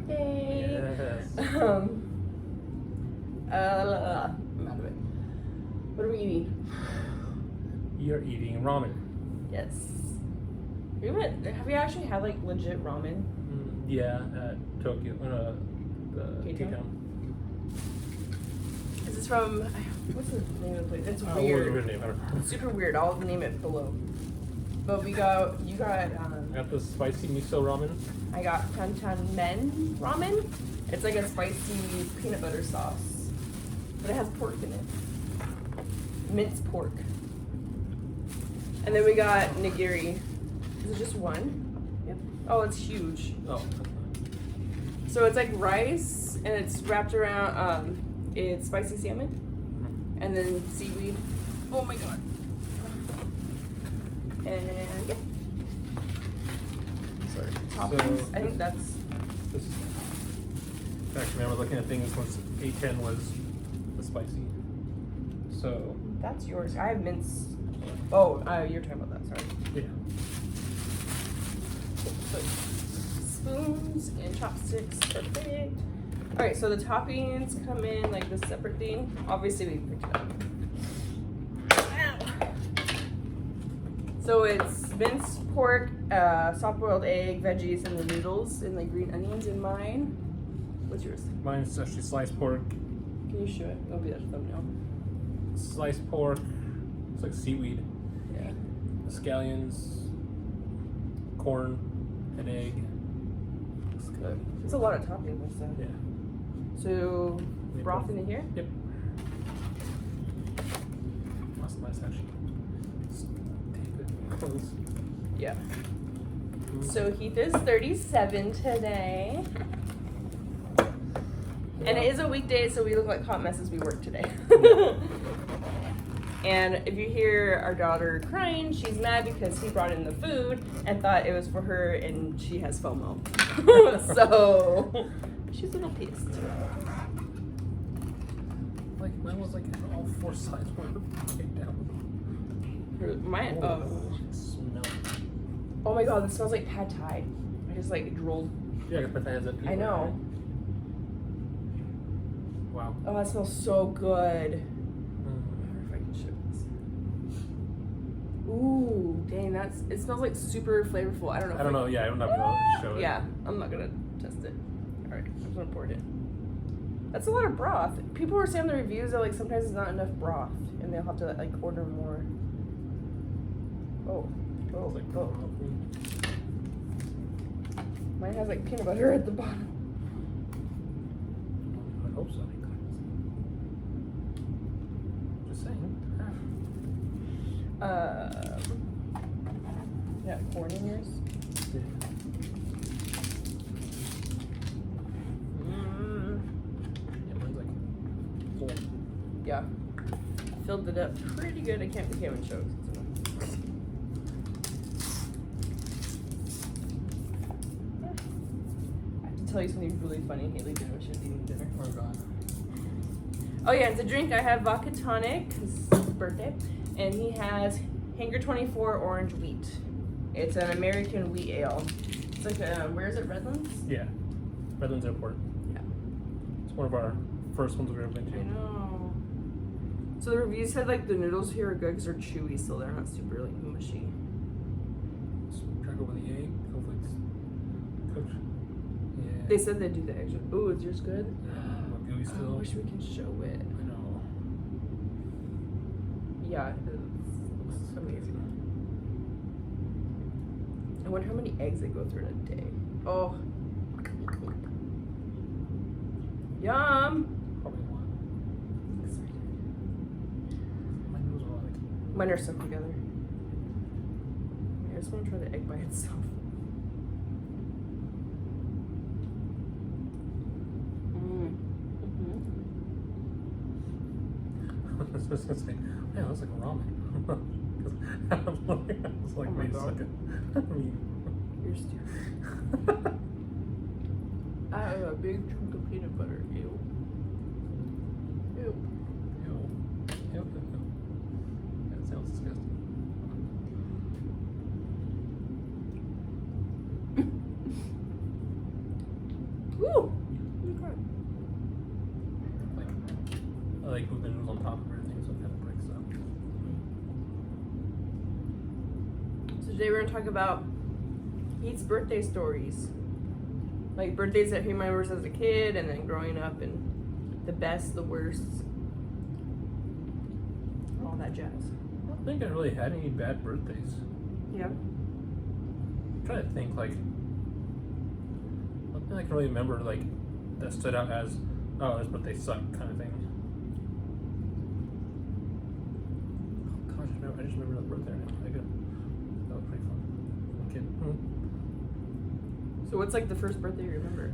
birthday. Yes. I'm out of it. What are we eating? You're eating ramen. Yes. Have you actually had like legit ramen? Yeah, at Tokyo, K-Town. This is from, what's the name of the place? It's What's weird. the name? I don't know. It's super weird. I'll name it below. But you got, I got the spicy miso ramen. I got Tantan Men ramen. It's like a spicy peanut butter sauce. But it has pork in it. Minced pork. And then we got nigiri. Is it just one? Yep. Oh, it's huge. Oh. So it's like rice and it's wrapped around, it's spicy salmon. And then seaweed. Oh my god. And yeah. Sorry. Toppings. So, I think that's. This, actually, I was looking at things once A10 was the spicy. So. That's yours. I have mince. Oh, you're talking about that. Sorry. Yeah. So, spoons and chopsticks. Perfect. All right. So the toppings come in like this separate thing. Obviously, we picked it up. So it's minced pork, soft-boiled egg, veggies, and the noodles, and like green onions in mine. What's yours? Mine's actually sliced pork. Can you show it? It'll be that thumbnail. Sliced pork. It's like seaweed. Yeah. Scallions. Corn. An egg. It's good. It's a lot of toppings and stuff. Yeah. So broth in here? Yep. That's nice actually. Tape it close. Yeah. So Heath is 37 today. And it is a weekday, so we look like hot messes. We work today. And if you hear our daughter crying, she's mad because he brought in the food and thought it was for her, and she has FOMO. So she's a little pissed. Like mine was like all four sides were taped down. Mine. Oh my god, this smells like pad thai. I just like drooled. Yeah, but that has that. I know. Wow. Oh, that smells so good. I wonder if I can show this. Ooh, dang, it smells like super flavorful. I don't know. I don't know. Yeah, I'm not gonna show it. Yeah, I'm not gonna test it. All right, I'm gonna pour it in. That's a lot of broth. People were saying the reviews are like sometimes it's not enough broth, and they'll have to like order more. Oh, oh, It's like, oh. Mine has like peanut butter at the bottom. I hope so. Just saying. Yeah, corn in yours. Yeah. Yeah, mine's like full. Yeah, filled it up pretty good. I can't even show it. I have to tell you something really funny. Haley did when she was eating dinner. Oh god. Oh yeah, it's a drink. I have vodka tonic because it's his birthday, and he has Hanger 24 orange wheat. It's an American wheat ale. It's like where is it? Redlands? Yeah. Redlands Airport. Yeah. It's one of our first ones we ever been to. I know. So the reviews said like the noodles here are good because they're chewy, so they're not super like mushy. Just crack over the egg. Hopefully it's cooked. Yeah. They said they do the extra. Ooh, is yours good? What gooey I still? wish we can show it. I know. Yeah, it's amazing. I wonder how many eggs they go through in a day. Oh. Yum! Probably one. My nose are like. Mine are stuck together. I just want to try the egg by itself. I was just gonna say, man, that looks like ramen. I was like, Oh my wait a God. second. I mean, You're stupid. I have a big chunk of peanut butter. Ew. Ew. ew. Ew. That sounds disgusting. Woo! today we're gonna talk about Heath's birthday stories. Like birthdays that he remembers as a kid and then growing up and the best, the worst. All that jazz. I don't think I really had any bad birthdays. Yeah. I'm trying to think, like, nothing I can really remember, like, that stood out as, oh, this birthday sucked kind of thing. Oh, gosh, I just remember the birthday now. That was pretty fun. As a kid. So what's like the first birthday you remember?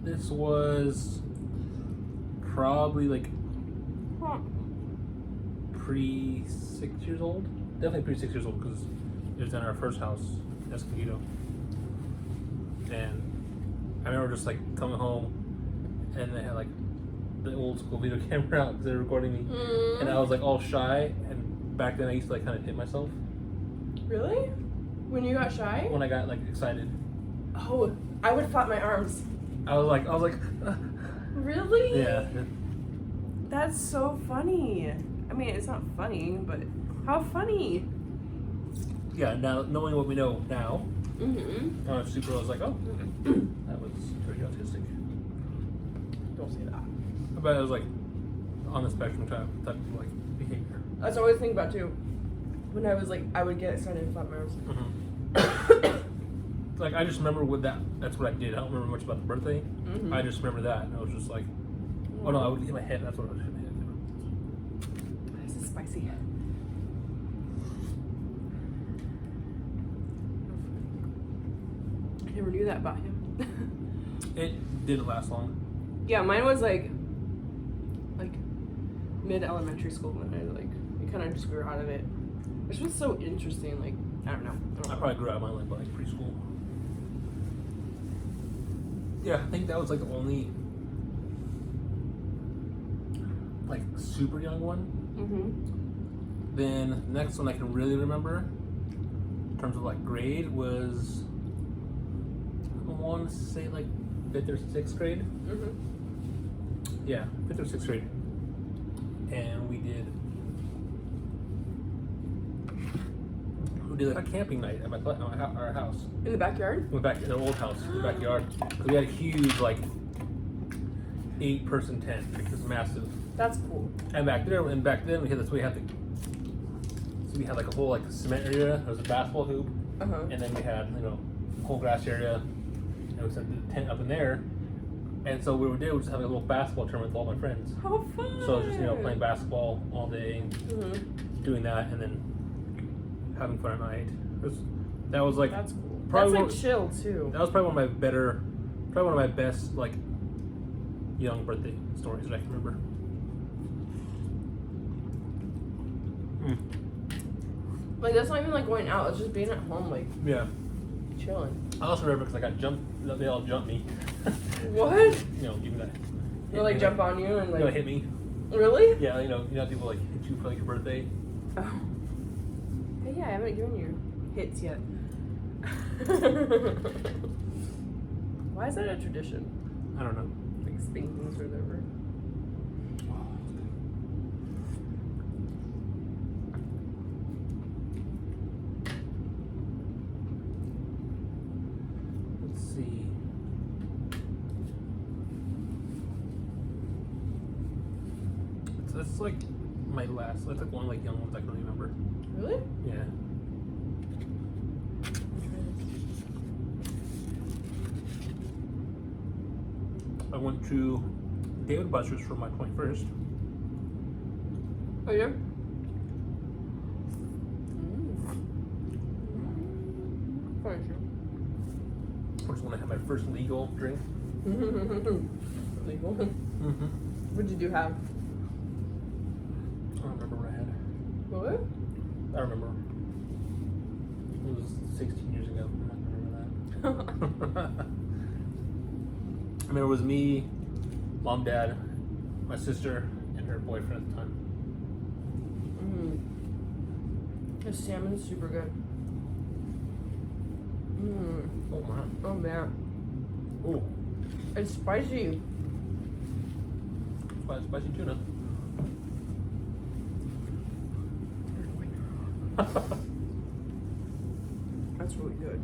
This was probably like pre 6 years old. Definitely pre 6 years old because it was in our first house, Escondido. And I remember just like coming home and they had like the old school video camera out because they were recording me. And I was like all shy. And back then I used to like kind of hit myself. Really? When you got shy? When I got like excited. Oh, I would flap my arms. I was like, Really? Yeah. That's so funny. I mean, it's not funny, but how funny? Yeah, now knowing what we know now, Mm-hmm. I was super, I was like, oh, that was very autistic. Don't say that. But it was like on the spectrum type of like behavior. That's what I always think about too. When I was like, I would get excited and flap my arms. Like I just remember with that. That's what I did. I don't remember much about the birthday. I just remember that. And I was just like, oh no, I would hit my head. That's what I was hitting my head. This is spicy. I never knew that about him. It didn't last long. Yeah, mine was like mid-elementary school when I like it kind of just grew out of it, which was so interesting. Like I don't know. I probably grew out of mine by like preschool. Yeah, I think that was like the only like super young one. Then the next one I can really remember in terms of like grade was I want to say like 5th or 6th grade. Yeah, 5th or 6th grade. And we did like a camping night at our house. In the backyard? Went back in the old house, in the backyard. Because we had a huge like 8-person tent. Like, it was massive. That's cool. And back then we had this. We had like a whole like cement area. There was a basketball hoop, and then we had a whole grass area. And we set the tent up in there. And so what we did was just have a little basketball tournament with all my friends. How fun! So just playing basketball all day, doing that, and then having fun at night. That was like that's cool. Probably that's like chill too. That was probably one of my best like young birthday stories that I can remember. Like that's not even like going out. It's just being at home, like chilling. I also remember because I got jumped. They all jumped me. What? Give me that. They like jump on you and like hit me. Really? Yeah, people like hit you for like your birthday. Oh. Hey, yeah, I haven't given you hits yet. Why is that a tradition? I don't know. Like spankings or whatever. Let's see. That's like my last. That's like one like young ones I can really remember. Really? Yeah. I went to David Buster's for my 21st. Oh yeah? Which is when I had my first legal drink. Legal? What did you have? I don't remember what I had. What? I remember. It was 16 years ago. I'm not gonna remember that. I mean, it was me, mom, dad, my sister, and her boyfriend at the time. The salmon's super good. Oh man. Oh man. Oh. It's spicy. Spicy tuna. That's really good.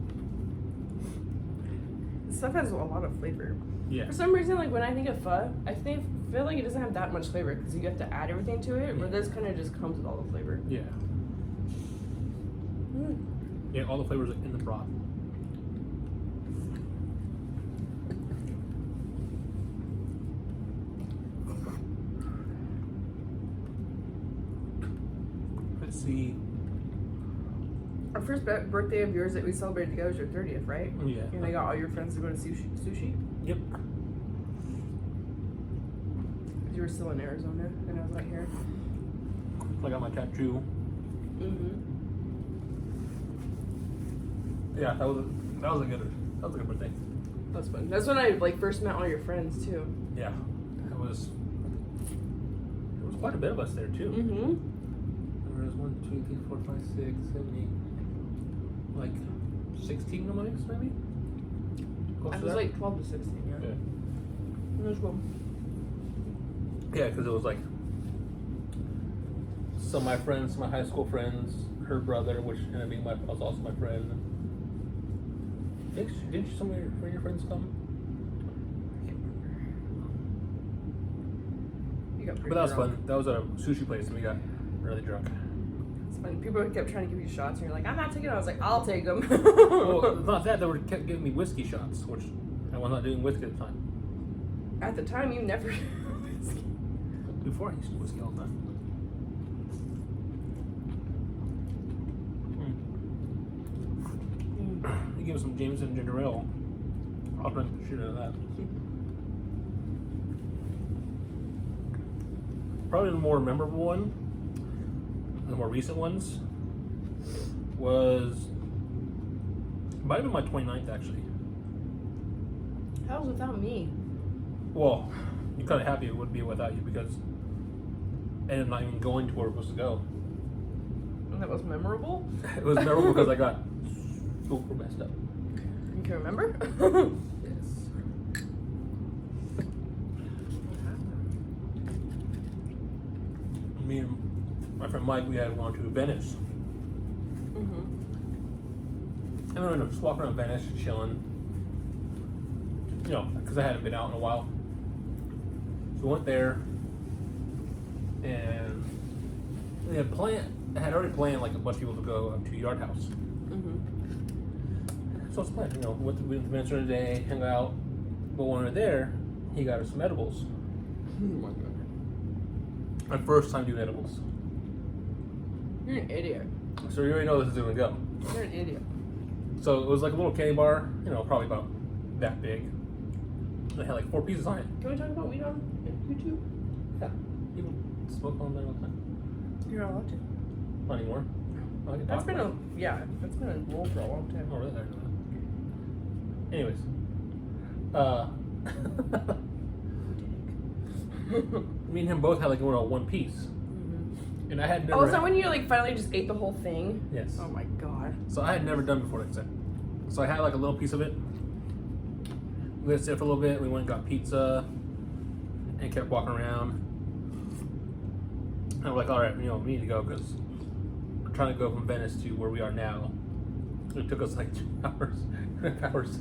This stuff has a lot of flavor. Yeah. For some reason, like when I think of pho, feel like it doesn't have that much flavor because you have to add everything to it. Where this kind of just comes with all the flavor. Yeah. Yeah, all the flavors are in the broth. Let's see. Our first birthday of yours that we celebrated together was your 30th, right? Yeah. And I got all your friends to go to sushi. Yep. You were still in Arizona, and I was out here. I got my tattoo. Yeah, that was a good birthday. That's fun. That's when I like first met all your friends too. Yeah, there was quite a bit of us there too. There was 1, 2, 3, 4, 5, 6, 7, 8, like 16 of us maybe. I was like 12 to 16. Yeah. It was cool. Yeah, because it was like some of my friends, my high school friends, her brother, which ended up being was also my friend. Didn't some of your friends come? You got pretty But that was drunk. fun. That was at a sushi place, and we got really drunk. It's funny. People kept trying to give you shots, and you're like, "I'm not taking it." I was like, "I'll take them." Well, it's not that. They kept giving me whiskey shots, which I was not doing whiskey at the time. At the time, you never. Before I used to do whiskey all the time. You give me some Jameson ginger ale. I'll drink the shit out of that. Probably the more memorable one, the more recent ones, might have been my 29th actually. That was without me. Well, you're kind of happy it would be without you because I ended up not even going to where we're supposed to go. And that was memorable? It was memorable because I got super messed up. You can remember? Yes. Me and my friend Mike, we had gone to Venice. And we were just walking around Venice, chilling. You know, because I hadn't been out in a while. So we went there, and they had already planned like a bunch of people to go to Yard House. So it's planned, you know, we went to Venice today, hung out. But when we were there, he got us some edibles. Oh my god. My first time doing edibles. You're an idiot. So you already know this is gonna go. You're an idiot. So it was like a little candy bar, you know, probably about that big. It had like 4 pieces on it. Can we talk about weed on YouTube? Yeah. People smoke on there all the time. You're not allowed to. Not anymore. I can That's talk been about that's been a rule for a long it. time. Oh, really? I didn't know that. Anyways. Me and him both had like one piece. And I had never. Oh, is that when you like finally just ate the whole thing? Yes. Oh my god. So I had never done before like that. So I had like a little piece of it. We let it sit for a little bit. We went and got pizza and kept walking around. And we're like, all right, you know, we need to go because we're trying to go from Venice to where we are now. It took us like 2 hours.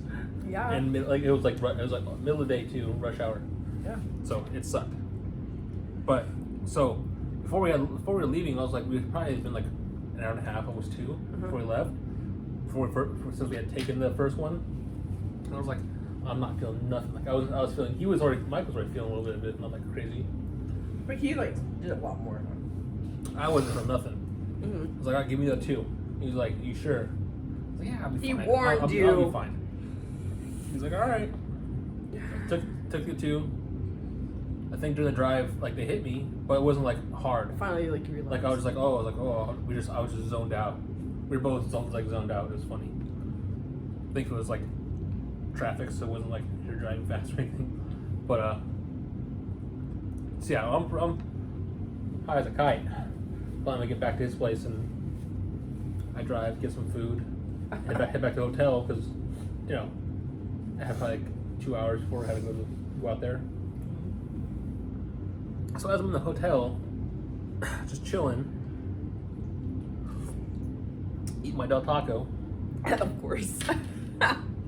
Yeah. And it was like middle of the day too, rush hour. Yeah. So it sucked. But so before we were leaving, I was like, we'd probably been like an hour and a half, almost 2 before we left. Since we had taken the first one, and I was like, I'm not feeling nothing. Like I was feeling. Mike was already feeling a little bit of it, not like crazy. But he like did a lot more. I wasn't feeling nothing. I was like, all right, give me that 2. He was like, you sure? I was like, yeah, I'll be He fine. warned I'll you. be fine. He's like, all right. Took the 2. I think during the drive, like they hit me, but it wasn't like hard. Finally, like you realized. Like I was just like, I was just zoned out. We were both zoned out. It was funny. I think it was like traffic, so it wasn't like you're driving fast or anything. But so yeah, I'm high as a kite. Finally get back to his place and I drive, get some food, head back to the hotel because you know I have like 2 hours before I had to go out there. So as I'm in the hotel, just chilling, eat my Del Taco. Of course.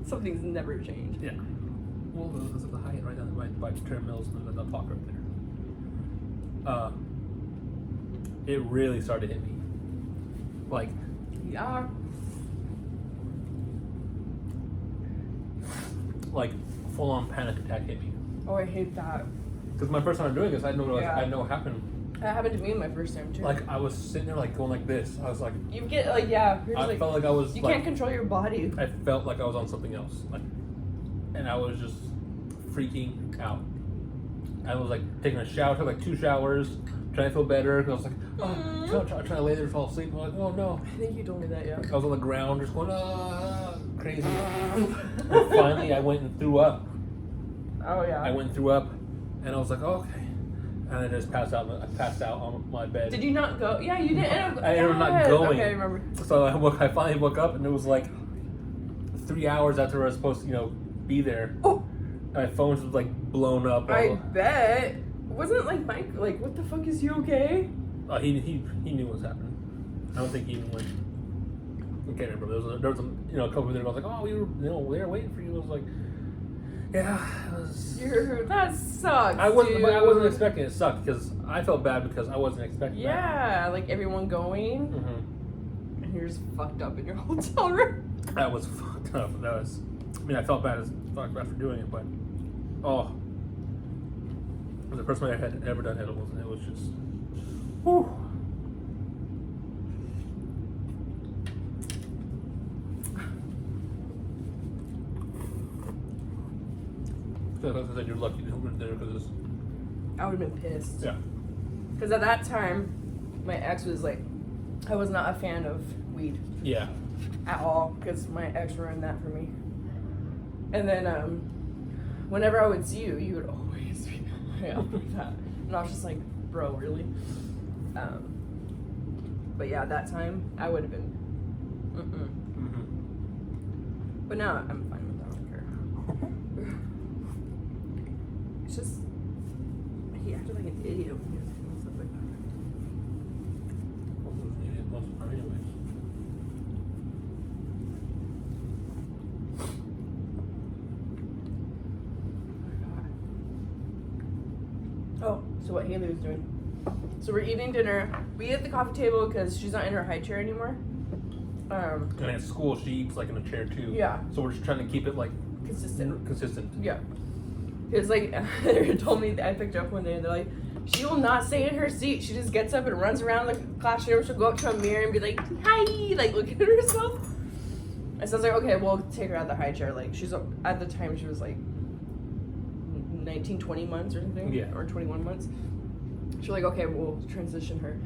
Something's never changed. Yeah. Well, this is the Hyatt right down by Term Mills and the Del Taco right there. It really started to hit me. Like, Yeah. like full on panic attack hit me. Oh, I hate that. Because my first time doing this, I didn't know Yeah. I know what happened. That happened to me my first time too. Like I was sitting there like going like this. I was like, you get like you're just I like felt like I was you like, can't control your body. I felt like I was on something else. Like, and I was just freaking out. I was like taking a shower, took like 2 showers, trying to feel better. Cause I was like, trying to lay there and fall asleep. I'm like, oh no. I think you told me that, yeah. I was on the ground just going, crazy. And finally, I went and threw up. Oh yeah. I went and threw up, and I was like, oh, okay. And I just passed out. I passed out on my bed. Did you not go? Yeah, you did. I ended up not going. Okay, I remember. So I finally woke up, and it was like 3 hours after I was supposed to, be there. Oh, My phone was like blown up. I bet. Wasn't like Mike like what the fuck, is he okay? He knew what was happening. I don't think he even went. I can't remember. There was a couple of minutes. I was like, oh, we were waiting for you. I was like, yeah, it was. That sucks. I wasn't dude. expecting it. It sucked because I felt bad because I wasn't expecting that. Yeah, like everyone going, Mm-hmm. and you're just fucked up in your hotel room. That was fucked up. I felt bad as fuck after doing it, but it was the first time I had ever done edibles, and it was just, whew. Like I said, you're lucky to have there because I would have been pissed. yeah. Because at that time, my ex was like, I was not a fan of weed Yeah. at all because my ex ruined that for me. And then whenever I would see you, you would always be like that. And I was just like, bro, really? But yeah, that time I would have been. Mm-hmm. But now I'm fine with that. I don't care. It's just he acted like an idiot when he was doing stuff like that. Most of the time, anyways. Oh, so what Haley was doing. So we're eating dinner. We eat at the coffee table because she's not in her high chair anymore. And at school, she eats like in a chair too. Yeah. So we're just trying to keep it like Consistent. Yeah. Because like they told me, I picked her up one day and they're like, she will not stay in her seat. She just gets up and runs around the classroom. She'll go up to a mirror and be like, hi, like looking at herself. And so I was like, okay, we'll take her out of the high chair. Like she's at the time she was like 19, 20 months or something. Yeah. Or 21 months. She's like, okay, we'll transition her.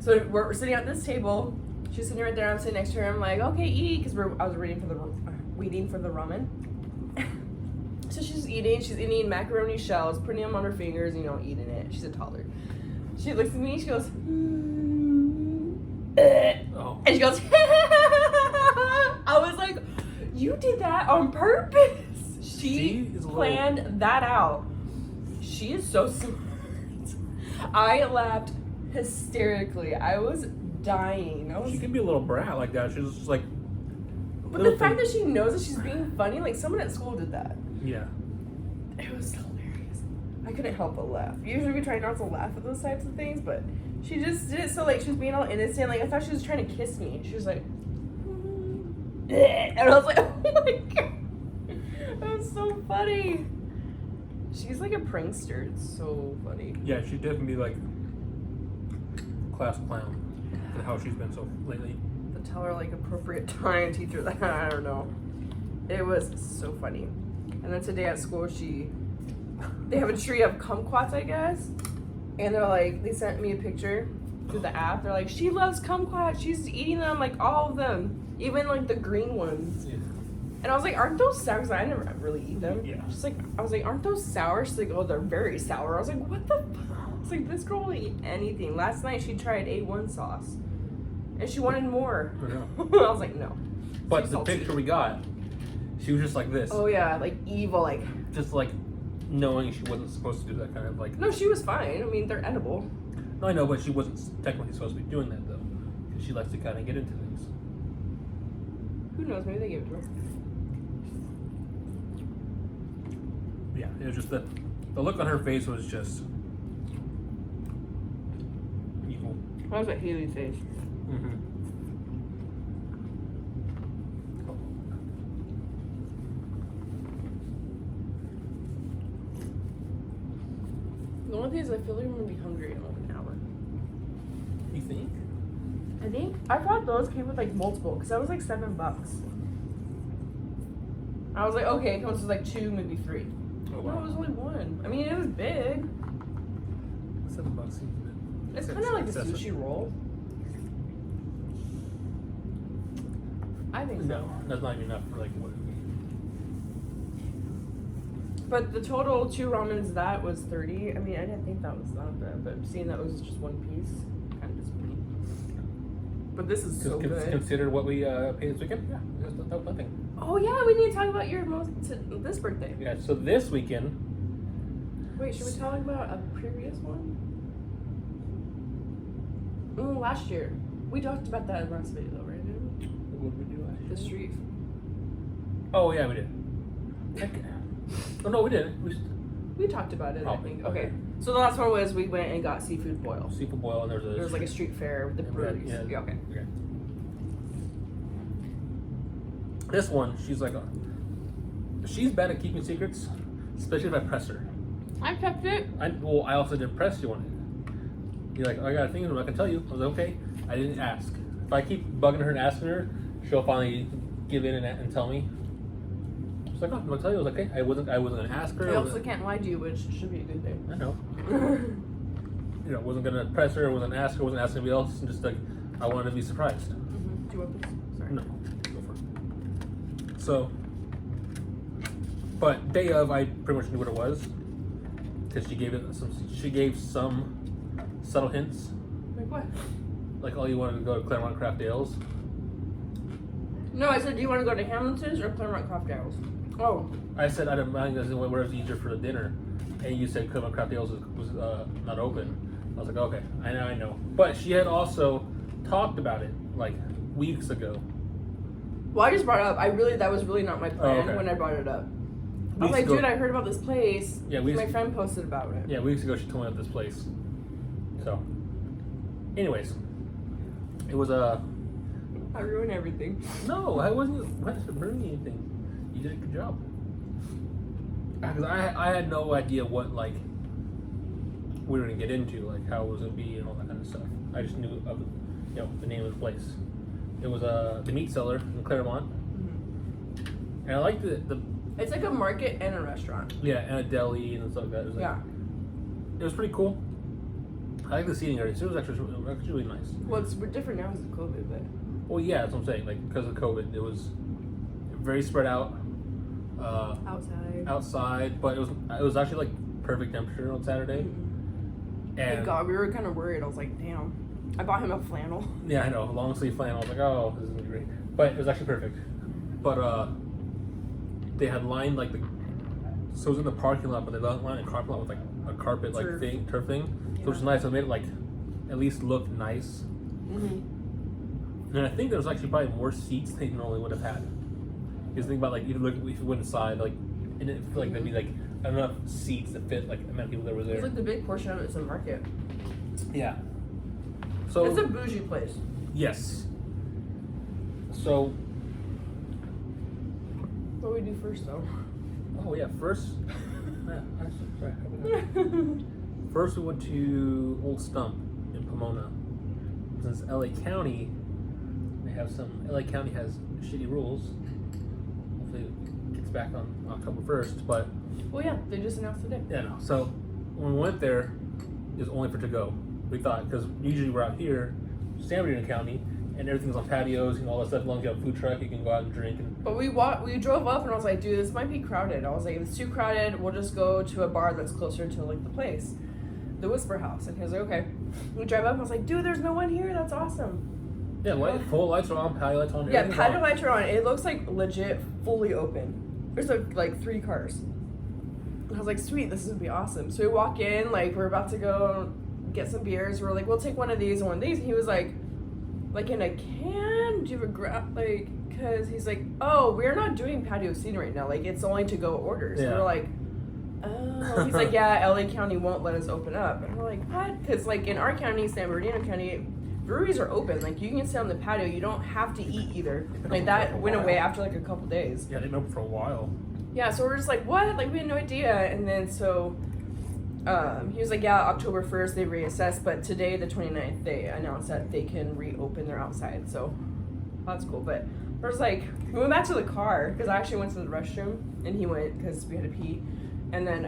So we're sitting at this table. She's sitting right there. I'm sitting next to her. I'm like, okay, eat, because I was waiting for the ramen. So she's eating macaroni shells, putting them on her fingers, eating it. She's a toddler. She looks at me. She goes, Oh. and she goes, I was like, you did that on purpose. She planned that out. She is so smart. I laughed hysterically. I was dying. She can be a little brat like that. She's just like. But the fact that she knows that she's being funny, like someone at school did that. Yeah. It was hilarious. I couldn't help but laugh. Usually we try not to laugh at those types of things, but she just did it so like she was being all innocent. Like I thought she was trying to kiss me. She was like, and I was like, oh my god, that was so funny. She's like a prankster. It's so funny. Yeah, she'd definitely be like class clown. And how she's been so lately. To tell her like appropriate time, teach her that. I don't know. It was so funny. And then today at school, they have a tree of kumquats, I guess. And they're like, they sent me a picture through the app. They're like, she loves kumquats. She's eating them, like all of them, even like the green ones. Yeah. And I was like, aren't those sour? Because I never really eat them. Yeah. I was like, aren't those sour? She's like, oh, they're very sour. I was like, what the fuck? I was like, this girl will eat anything. Last night she tried A1 sauce. And she wanted more. I was like, no. But the picture we got, she was just like this. Oh yeah, like evil, like. Just like knowing she wasn't supposed to do that kind of like. No, she was fine. I mean, they're edible. No, I know, but she wasn't technically supposed to be doing that though. Because she likes to kind of get into things. Who knows? Maybe they gave it to her. Yeah, it was just the look on her face was just evil. That was like Haley's face. Mm-hmm. The only thing is, I feel like I'm gonna be hungry in like an hour. You think? I think I thought those came with like multiple because that was like $7. I was like, okay, it comes with like 2, maybe 3. Oh, No, it was only 1. I mean, it was big. $7 seems a bit. It's kind of like a excessive. sushi roll. I think so. No, that's not even enough for like what. But the total 2 ramens that was 30. I mean, I didn't think that was that bad, but seeing that was just 1 piece, kind of disappointing. But this is so good. Consider what we paid this weekend. Yeah, that was nothing. Oh yeah, we need to talk about your this birthday. Yeah, so this weekend. Wait, should we talk about a previous one? Last year. We talked about that in last video, though, right? What did we do last year? The street. Oh yeah, we did. Oh no, we didn't. We talked about it, Probably. I think. Okay. So the last one was we went and got seafood boil. Seafood boil, and There was like a street fair with the breweries. Yeah. Okay. This one, she's bad at keeping secrets, especially if I press her. I kept it. I also didn't press you on it. You're like, I got a thing, I'm not gonna tell you. I was like, okay. I didn't ask. If I keep bugging her and asking her, she'll finally give in and tell me. She's like, oh, I'm gonna tell you. I was like, okay. I wasn't gonna ask her. I also can't lie to you, which should be a good thing. I know. Wasn't gonna press her, wasn't ask her, wasn't asking anybody else, and just like I wanted to be surprised. Do you want this? Sorry. No, go for it. So, but day of, I pretty much knew what it was because she gave some subtle hints, Like what? like oh, you wanted to go to Claremont Craft Ales. No, I said, do you want to go to Hamilton's or Claremont Craft Ales? Oh. I said I didn't mind. I said whatever's easier for the dinner, and you said Claremont Craft Ales was not open. I was like, okay, I know. But she had also talked about it like weeks ago. Well, I just brought it up. That was really not my plan okay. when I brought it up. I was Weeks like, ago- dude, I heard about this place. Yeah, My friend posted about it. Yeah, weeks ago she told me about this place. So, anyways, it was I ruined everything. No, I wasn't ruining anything. You did a good job. Because I had no idea what like we were gonna get into, like how it was gonna be and all that kind of stuff. I just knew of the name of the place. It was the meat cellar in Claremont, and I liked the It's like a market and a restaurant. yeah, and a deli and stuff like that. It was like, it was pretty cool. I like the seating area. So it was actually really nice. Well, it's different now because of COVID, but Well, yeah, that's what I'm saying. Like because of COVID, it was very spread out. Outside, but it was actually like perfect temperature on Saturday. And thank God, we were kind of worried. I was like, damn. I bought him a flannel. yeah, I know, a long sleeve flannel. I was like, oh, this is gonna be great. But it was actually perfect. But they had lined like so it was in the parking lot, but they lined the carpet lot with like a carpet like Turf. turf thing. Yeah. So it was nice. So it made it like at least look nice. And I think there was actually probably more seats than they normally would have had. Because think about like if you went inside, like it didn't feel like there'd be like enough seats to fit like the amount of people that were there. It's like the big portion of it is a market. Yeah. So It's a bougie place. yes. So What do we do first, though? oh yeah, first. First we went to Old Stump in Pomona. Since LA County, LA County has shitty rules. Hopefully it gets back on October 1st, but Well, yeah, they just announced today. yeah, no. So when we went there, it was only for to go. We thought because usually we're out here, San Bernardino County, and everything's on patios, all that stuff. As long as you have a food truck, you can go out and drink. But we drove up and I was like, dude, this might be crowded. I was like, if it's too crowded, we'll just go to a bar that's closer to like the place, the Whisper House. And he was like, okay. We drive up and I was like, dude, there's no one here. That's awesome. Yeah, full lights are on, patio lights on. Yeah, everything's patio on. lights are on. It looks like legit fully open. There's like 3 cars. I was like, sweet, this is gonna be awesome. So we walk in, like we're about to go get some beers. We're like, we'll take one of these and one of these. And he was like in a can? Do you have a because he's like, oh, we're not doing patio seating right now. Like, it's only to-go orders. Yeah. And we're like, oh. He's like, yeah, LA County won't let us open up. And we're like, what? Because, like, in our county, San Bernardino County, breweries are open. Like, you can sit on the patio. You don't have to eat either. Like, that went away after, like, a couple days. Yeah, they've been open for a while. Yeah, so we're just like, what? Like, we had no idea. And then, so, he was like, yeah, October 1st, they reassess. But today, the 29th, they announced that they can reopen their outside. So, that's cool. But we're just like, we went back to the car. Because I actually went to the restroom. And he went because we had to pee. And then,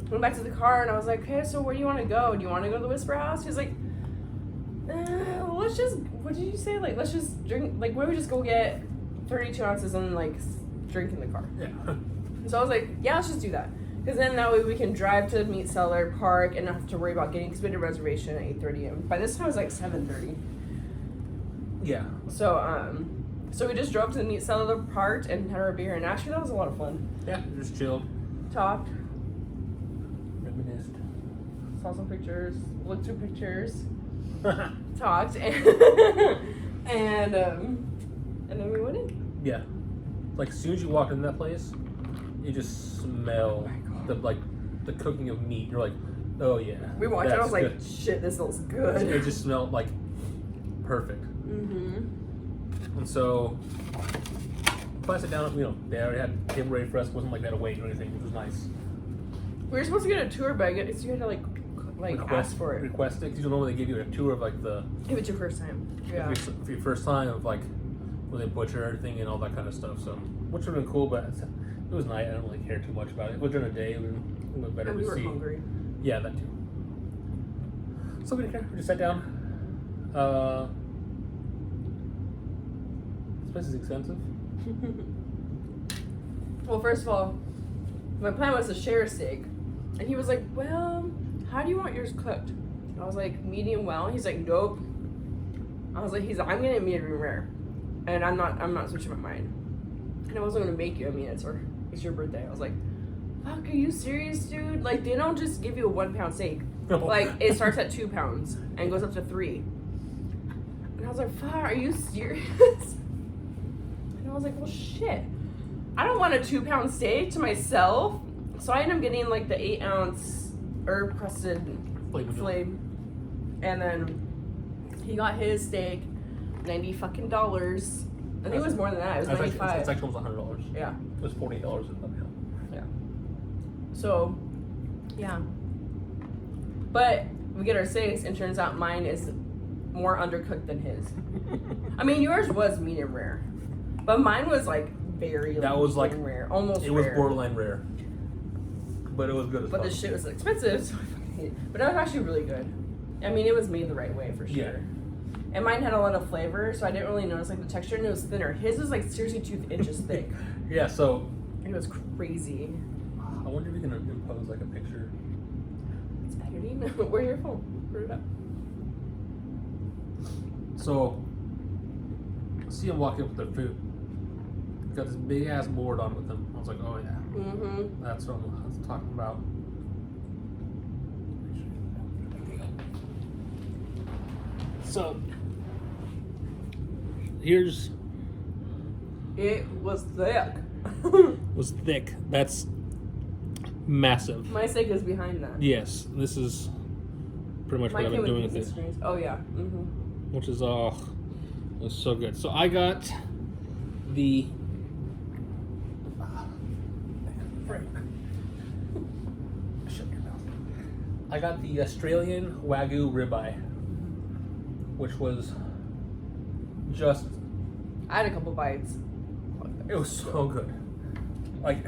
went back to the car. And I was like, okay, so where do you want to go? Do you want to go to the Whisper House? He's like, let's just, what did you say? Like, let's just drink, like, why don't we just go get 32 ounces and, like, drink in the car? Yeah. So I was like, yeah, let's just do that. Because then that way we can drive to the meat cellar, park, and not have to worry about getting, because we had a reservation at 8:30. And by this time, it was like 7:30. Yeah. So, so we just drove to the meat cellar, parked, and had our beer. And actually, that was a lot of fun. Yeah, just chilled. Talked, Reminisced. saw some pictures, looked through pictures, talked, and then we went in. Yeah. Like, as soon as you walk into that place, you just smell the cooking of meat. You're like, oh yeah. We walked in, I was like, good. shit, this smells good. It just smelled like perfect. Mm-hmm. And so, if I sit down, you know, they already had the table ready for us. It wasn't like they had to wait or anything, which was nice. We were supposed to get a tour, but I guess you had to like ask for it. Request it. Because you normally they give you a tour of like the. If it's your first time. Yeah. For your first time of like where they butcher everything and all that kind of stuff. So, which would have been cool, but it was night. I don't really care too much about it. It was during the day. It would have been better And to we were see. hungry. Yeah, that too. So we didn't care. We just sat down. This place is expensive. Well, first of all, my plan was to share a steak. And he was like, well, how do you want yours cooked? I was like, medium well. He's like, nope. I was like, I'm getting medium rare. And I'm not switching my mind. And I wasn't gonna make you. I mean, it's your birthday. I was like, fuck, are you serious, dude? Like, they don't just give you a 1 pound steak. Like, it starts at 2 pounds and goes up to 3. And I was like, fuck, are you serious? And I was like, well, shit. I don't want a 2 pound steak to myself. So I ended up getting like the 8 ounce herb crusted flame. And then he got his steak, $90 fucking dollars. I think it was more than that. It was $95. It's actually almost $100. Yeah. It was $40 in the meal. Yeah. So, yeah. But we get our steaks, and turns out mine is more undercooked than his. I mean, yours was medium rare, but mine was like very that was like rare, almost. It rare. was borderline rare, but it was good as But fuck. the shit was expensive, so I fucking hate it. But it was actually really good. I mean, it was made the right way for sure. Yeah. And mine had a lot of flavor, so I didn't really notice like the texture, and it was thinner. His was like seriously 2 inches thick. Yeah, so It was crazy. I wonder if we can impose like a picture. It's better than where's your phone? Put it up. So see him walking up with their food. He's got this big ass board on with him. I was like, oh yeah, Mm-hmm. that's what I was talking about. So here's It was thick. was thick. That's massive. My steak is behind that. Yes, this is pretty much Mine what I've came been doing with with pizza it, strings. Oh yeah. Mm-hmm. which is it was so good. So I got the I got the Australian Wagyu ribeye, which was just I had a couple bites. it was so good. Like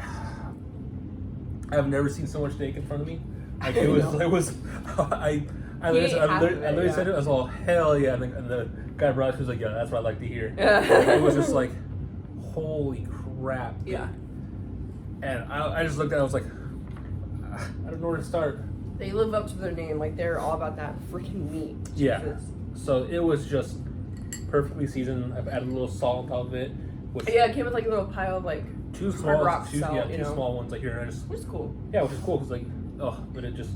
I've never seen so much steak in front of me. Like it was I literally said it. I was all hell yeah, and the guy brought it. He was like, yeah, that's what I like to hear. It was just like, holy crap. Dude. Yeah. And I just looked at it. I was like, I don't know where to start. They live up to their name. Like they're all about that freaking meat. Yeah. Jesus. So it was just perfectly seasoned. I've added a little salt on top of it. Yeah, it came with like a little pile of like two hard small, rock two salt, you know. small ones like here. And I just Which is cool. yeah, which is cool because like but it just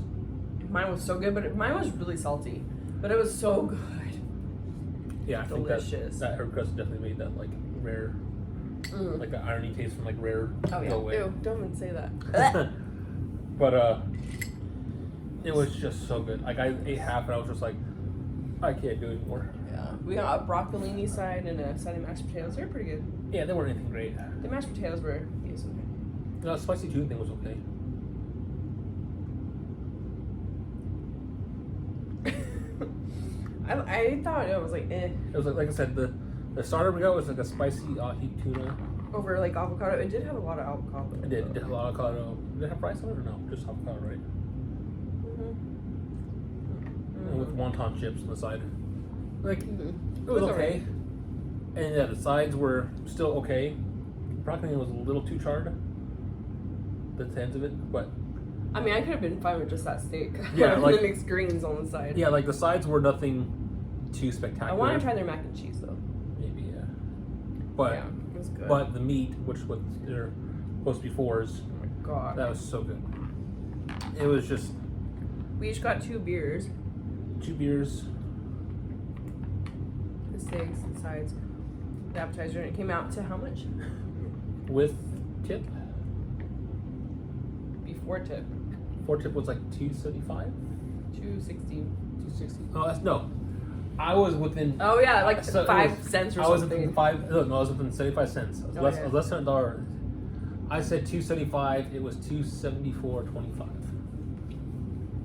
Mine was so good, but mine was really salty. But it was so good. yeah, I Delicious. think that herb crust definitely made that like rare. Like the irony taste from like rare. Oh yeah. Go away. Ew, don't even say that. But it was just so good. Like I ate half and I was just like, I can't do it anymore. Yeah. We got a broccolini side and a side of mashed potatoes. They were pretty good. Yeah, they weren't anything great. The mashed potatoes were decent. No, the spicy tuna thing was okay. I thought it was like eh. It was like I said, the starter we got was like a spicy Heath tuna. Over like avocado. It did have a lot of avocado. It did. It did have a lot of avocado. Did it have rice on it or no? Just avocado, right? And with wonton chips on the side. Like, it was okay. And yeah, the sides were still okay. Broccoli was a little too charred. The ends of it, but I mean, I could have been fine with just that steak. Yeah, like the mixed greens on the side. yeah, like the sides were nothing too spectacular. I want to try their mac and cheese though. Maybe yeah, but yeah, it was good. but the meat, which was they're supposed to be fours, oh my god, that was so good. It was just we each got 2 beers. 2 beers. The steaks, the sides, the appetizer, and it came out to how much? With tip. Before tip. Before tip was like $2.75. $2.60. $2.60. Oh, that's no. I was within. Oh yeah, like so 5 cents or I was something. within 5. No, I was within 75 cents. I was, Oh, less, yeah. I was less than $1. I said $2.75. It was $2.74.25.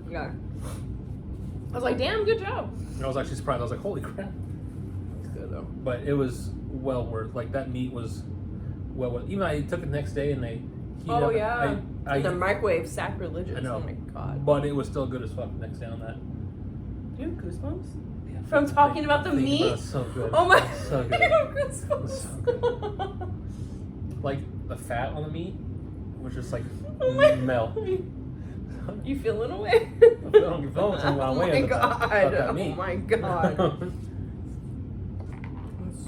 Yeah. I was like, damn, good job. And I was actually surprised. I was like, holy crap. It's good though. But it was well worth. Like that meat was well worth. Even I took it the next day and they heated Oh up. yeah. I the microwave sacrilegious. I know. Oh my god. But it was still good as fuck the next day on that. Do you have goosebumps? Yeah, From talking about the thinking meat? about it, so good. Oh my. So good. I have goosebumps. So good. Like the fat on the meat was just like Oh my- melt. You feeling away? I'm feeling some Oh my way god. about that Oh meat. my god.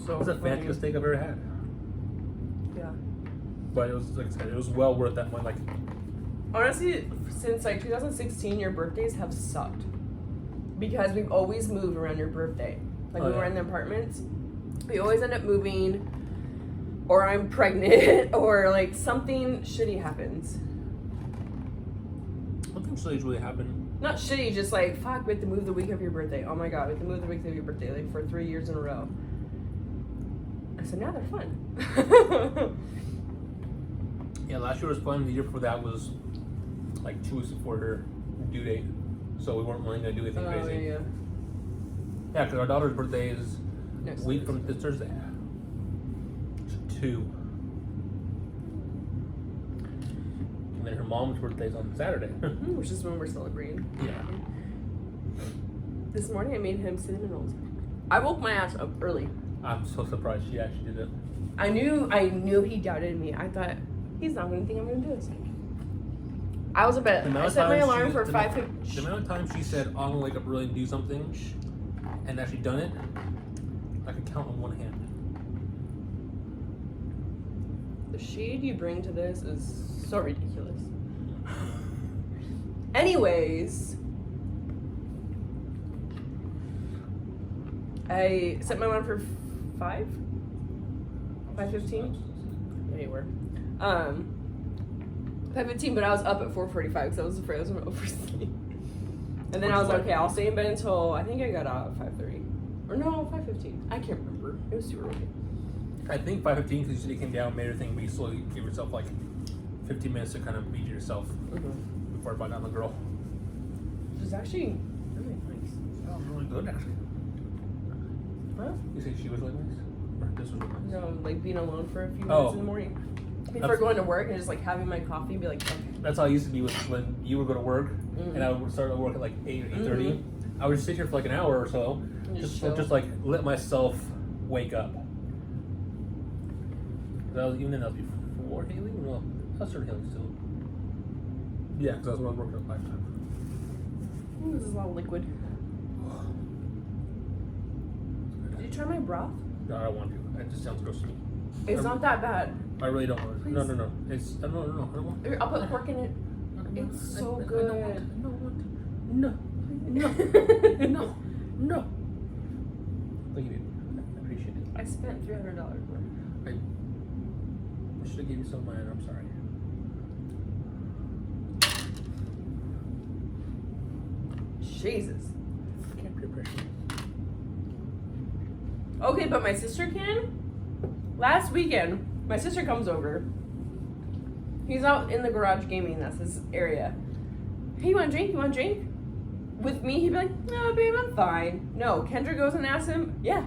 So It's the funny. fanciest steak I've ever had. Yeah. But it was like I said, it was well worth that money. Like Honestly, since like 2016, your birthdays have sucked. Because we've always moved around your birthday. Like Oh, when we're yeah. in the apartments, we always end up moving, or I'm pregnant, or like something shitty happens. nothing strange really happened. Not shitty, just like, fuck, we have to move the week of your birthday. Oh my god, we have to move the week of your birthday, like for 3 years in a row. And so now they're fun. Yeah, last year was fun. The year before that was like 2 weeks before her due date, so we weren't really gonna do anything crazy. Yeah. Yeah, because our daughter's birthday is Next week week. from this Thursday. 2. And then her mom's birthday is on Saturday. Which is when we're celebrating. Yeah. This morning I made him cinnamon rolls. I woke my ass up early. I'm so surprised she actually did it. I knew he doubted me. I thought, he's not gonna think I'm gonna do this. I was a bit. I set my alarm for 5:50. The amount of times she said, I'm gonna wake up early and do something, and actually done it, I could count on one hand. The shade you bring to this is so ridiculous. Anyways, I set my alarm for 5:15. Yeah, you were. 5:15, but I was up at 4:45 because I was afraid I was gonna oversleep. And then I was like, okay, I'll stay in bed until I think I got out at 5:30. Or no, 5:15. I can't remember. It was too early. I think 5:15 because you came down, made her thing, but you slowly give yourself like 15 minutes to kind of beat yourself before I brought down the girl. Which is actually really nice. Oh, really good actually. Huh? You say she was really nice? Or this was really nice? No, like being alone for a few minutes in the morning. Before going to work and just like having my coffee and be like, okay. That's how I used to be with when you would go to work and I would start at work at like 8 or 8:30. I would just sit here for like an hour or so, And just chill. like let myself wake up. That was even then. That was before Haley. No, I started Haley still. Yeah, because I was working at 5 times. This is a lot of liquid. Did you try my broth? No, I don't want to. It just sounds gross to me. It's not that bad. I really don't want to. Please. No. It's no. I don't want. Here, I'll put pork in it. It's so good. I don't want. No. Thank you. I appreciate it. I spent $300 worth. should have given you some of mine. I'm sorry. Jesus. Can't peer pressure. Okay, but my sister can. Last weekend, my sister comes over. He's out in the garage gaming. That's his area. Hey, you want a drink? You want a drink? With me, he'd be like, no, babe, I'm fine. No, Kendra goes and asks him, yeah.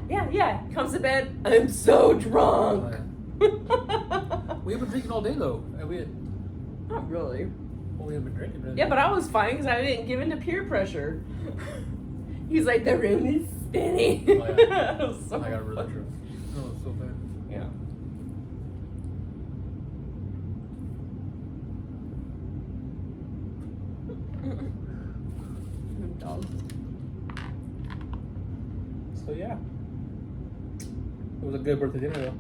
Comes to bed, I'm so drunk. We haven't been drinking all day, though. We had, Not really. well, we haven't been drinking. Really. Yeah, but I was fine because I didn't give in to peer pressure. He's like, the room is spinning. Oh, yeah. It was so I got really funny. drunk. Oh, it's so bad. Yeah. Dog. So yeah, it was a good birthday dinner though.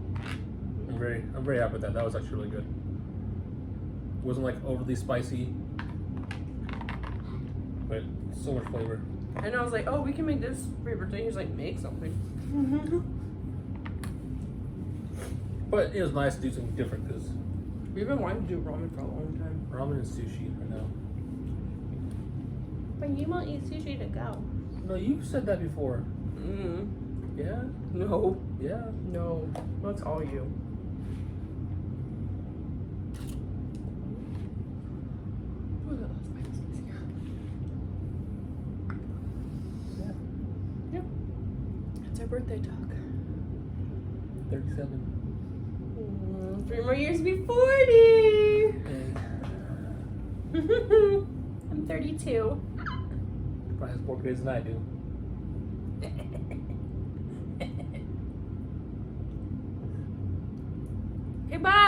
I'm very happy with that. That was actually really good. It wasn't like overly spicy, but so much flavor. And I was like, oh, we can make this for your birthday. He's like, make something. But it was nice to do something different because We've been wanting to do ramen for a long time. ramen and sushi right now. But you won't eat sushi to go. No, you've said that before. Yeah, No. yeah. No. That's all you. Yeah. Yeah. It's our birthday talk. 37. 3 more years to be 40. I'm 32. Probably has more kids than I do. Okay, bye.